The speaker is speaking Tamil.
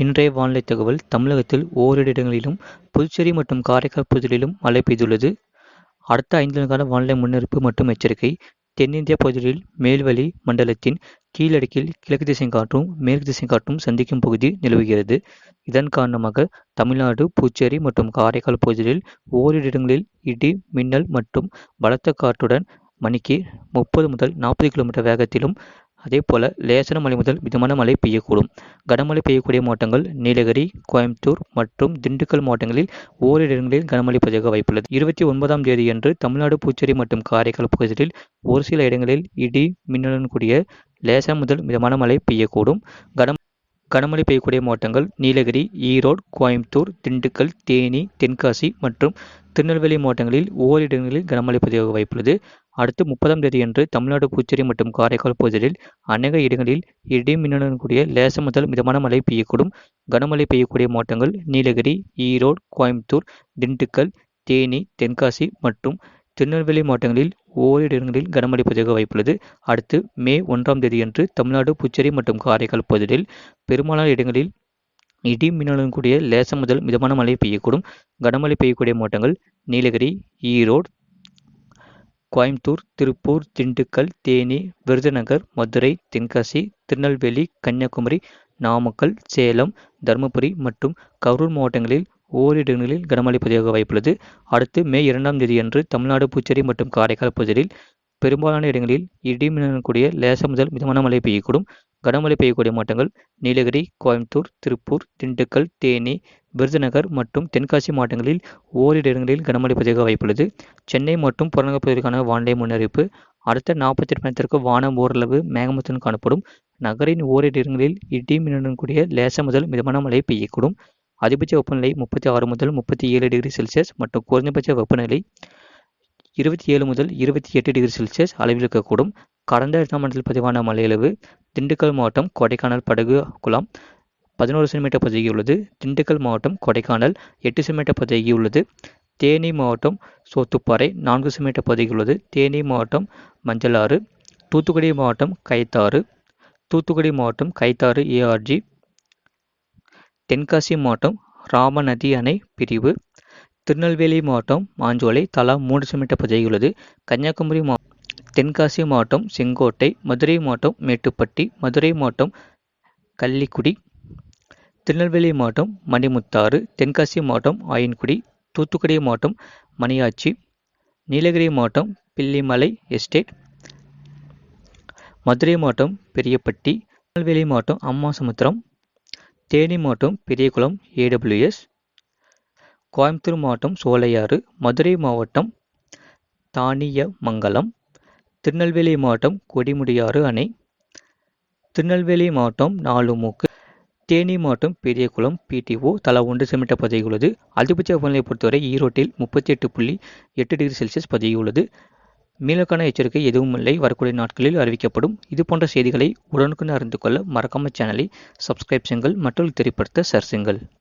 இன்றைய வானிலை தகவல் தமிழகத்தில் ஓரிரு இடங்களிலும், புதுச்சேரி மற்றும் காரைக்கால் பகுதிகளிலும் மழை பெய்துள்ளது. அடுத்த 5 நாட்களுக்கான வானிலை முன்னறிவிப்பு மற்றும் எச்சரிக்கை. தென்னிந்திய பகுதிகளில் மேல்வளி மண்டலத்தின் கீழடுக்கில் கிழக்கு திசை காற்றும், மேற்கு திசை காற்றும் சந்திக்கும் பகுதி நிலவுகிறது. இதன் காரணமாக தமிழ்நாடு, புதுச்சேரி மற்றும் காரைக்கால் பகுதிகளில் ஓரிரு இடங்களில் இடி, மின்னல் மற்றும் பலத்த காற்றுடன் மணிக்கு 30 முதல் 40 கிலோமீட்டர் வேகத்திலும், அதேபோல லேசான மழை முதல் மிதமான மழை பெய்யக்கூடும். கனமழை பெய்யக்கூடிய மாவட்டங்கள் நீலகிரி, கோயம்புத்தூர் மற்றும் திண்டுக்கல் மாவட்டங்களில் ஓரிரு இடங்களில் கனமழை பதிவாக வாய்ப்புள்ளது. 29ஆம் தேதியன்று தமிழ்நாடு, புதுச்சேரி மற்றும் காரைக்கால் பகுதிகளில் ஒரு சில இடங்களில் இடி, மின்னலுடன் கூடிய லேசான முதல் மிதமான மழை பெய்யக்கூடும். கனமழை பெய்யக்கூடிய மாவட்டங்கள் நீலகிரி, ஈரோடு, கோயம்புத்தூர், திண்டுக்கல், தேனி, தென்காசி மற்றும் திருநெல்வேலி மாவட்டங்களில் ஓரிரு இடங்களில் கனமழை பதிவாக வாய்ப்புள்ளது. அடுத்து 30ஆம் தேதியன்று தமிழ்நாடு, புதுச்சேரி மற்றும் காரைக்கால் பகுதிகளில் அநேக இடங்களில் இடி, மின்னலுடன் கூடிய லேசான முதல் மிதமான மழை பெய்யக்கூடும். கனமழை பெய்யக்கூடிய மாவட்டங்கள் நீலகிரி, ஈரோடு, கோயம்புத்தூர், திண்டுக்கல், தேனி, தென்காசி மற்றும் திருநெல்வேலி மாவட்டங்களில் ஓரிரு இடங்களில் கனமழை பதிவாக வாய்ப்புள்ளது. அடுத்து மே 1ஆம் தேதியன்று தமிழ்நாடு, புதுச்சேரி மற்றும் காரைக்கால் பகுதிகளில் பெரும்பாலான இடங்களில் இடி, மின்னலுடன் கூடிய லேசான முதல் மிதமான மழை பெய்யக்கூடும். கனமழை பெய்யக்கூடிய மாவட்டங்கள் நீலகிரி, ஈரோடு, கோயம்புத்தூர், திருப்பூர், திண்டுக்கல், தேனி, விருதுநகர், மதுரை, தென்காசி, திருநெல்வேலி, கன்னியாகுமரி, நாமக்கல், சேலம், தருமபுரி மற்றும் கரூர் மாவட்டங்களில் ஓரிரு இடங்களில் கனமழை பதிவாக வாய்ப்புள்ளது. அடுத்து மே 2ஆம் தேதியன்று தமிழ்நாடு, புதுச்சேரி மற்றும் காரைக்கால் பகுதிகளில் பெரும்பாலான இடங்களில் இடி, மின்னலுடன் கூடிய லேசான முதல் மிதமான மழை பெய்யக்கூடும். கனமழை பெய்யக்கூடிய மாவட்டங்கள் நீலகிரி, கோயம்புத்தூர், திருப்பூர், திண்டுக்கல், தேனி, விருதுநகர் மற்றும் தென்காசி மாவட்டங்களில் ஓரிரு இடங்களில் கனமழை பதிவாக வாய்ப்புள்ளது. சென்னை மற்றும் புறநகர் பகுதிகளுக்கான வானிலை முன்னறிவிப்பு. அடுத்த 48 மணி நேரத்திற்கு வானம் ஓரளவு மேகமூட்டத்துடன் காணப்படும். நகரின் ஓரிரு இடங்களில் இடி, மின்னலுடன் கூடிய லேசான முதல் மிதமான மழை பெய்யக்கூடும். அதிகபட்ச வெப்பநிலை 36 முதல் 37 டிகிரி செல்சியஸ் மற்றும் குறைந்தபட்ச வெப்பநிலை 27 முதல் 28 டிகிரி செல்சியஸ் அளவில் இருக்கக்கூடும். கடந்த 8ஆம் ஆண்டில் பதிவான மழையளவு திண்டுக்கல் மாவட்டம் கொடைக்கானல் படகு குளம் 11 சென்டிமீட்டர் பதிவாகியுள்ளது. திண்டுக்கல் மாவட்டம் கொடைக்கானல் 8 சென்டிமீட்டர் பதிவாகியுள்ளது. தேனி மாவட்டம் சோத்துப்பாறை 4 சென்டிமீட்டர் பதிவாகியுள்ளது. தேனி மாவட்டம் மஞ்சளாறு, தூத்துக்குடி மாவட்டம் கைத்தாறு, தூத்துக்குடி மாவட்டம் கைத்தாறு ஏஆர்ஜி, தென்காசி மாவட்டம் ராமநதி அணை பிரிவு, திருநெல்வேலி மாவட்டம் மாஞ்சோலை தலா 3 சென்டிமீட்டர் பதிவாகியுள்ளது. கன்னியாகுமரி தென்காசி மாவட்டம் செங்கோட்டை, மதுரை மாவட்டம் மேட்டுப்பட்டி, மதுரை மாவட்டம் கள்ளிக்குடி, திருநெல்வேலி மாவட்டம் மணிமுத்தாறு, தென்காசி மாவட்டம் ஆயன்குடி, தூத்துக்குடி மாவட்டம் மணியாச்சி, நீலகிரி மாவட்டம் பில்லிமலை எஸ்டேட், மதுரை மாவட்டம் பெரியப்பட்டி, திருநெல்வேலி மாவட்டம் அம்மாசமுத்திரம், தேனி மாவட்டம் பெரியகுளம் ஏடபிள்யூஎஸ், கோயம்புத்தூர் மாவட்டம் சோலையாறு, மதுரை மாவட்டம் தானியமங்கலம், திருநெல்வேலி மாவட்டம் கொடிமுடியாறு அணை, திருநெல்வேலி மாவட்டம் நாலுமூக்கு, தேனி மாவட்டம் பெரியகுளம் பிடிஓ தலா 1 சென்டிமீட்டர் பதிவாகியுள்ளது. அதிகபட்ச வெப்பநிலையை பொறுத்தவரை ஈரோட்டில் 38.8 டிகிரி செல்சியஸ் பதிவாகியுள்ளது. மீனவர்களுக்கான எச்சரிக்கை எதுவும் இல்லை, வரக்கூடிய நாட்களில் அறிவிக்கப்படும். இது போன்ற செய்திகளை உடனுக்குடன் அறிந்து கொள்ள மறக்காம சேனலை சப்ஸ்கிரைப் செய்யுங்கள், மற்றவர்களுக்கு தெரியப்படுத்த ஷேர் செய்யுங்கள்.